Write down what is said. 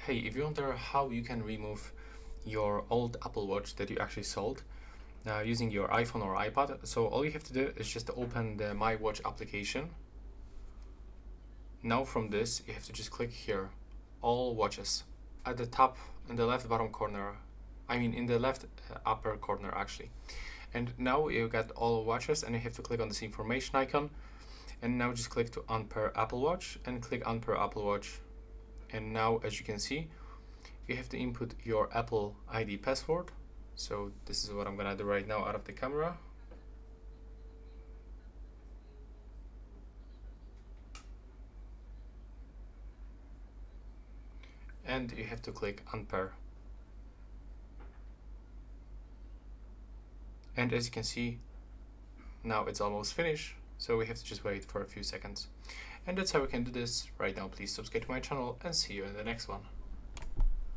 Hey, if you wonder how you can remove your old Apple Watch that you actually sold using your iPhone or iPad, so all you have to do is just open the My Watch application. Now from this, you have to just click here, All Watches. At the top, in the left bottom corner, in the left upper corner actually. And now you got all watches and you have to click on this information icon. And now just click to Unpair Apple Watch and click Unpair Apple Watch. And now, as you can see, you have to input your Apple ID password. So this is what I'm gonna do right now out of the camera. And you have to click Unpair. And as you can see, now it's almost finished. So we have to just wait for a few seconds. And that's how we can do this right now. Please subscribe to my channel and see you in the next one.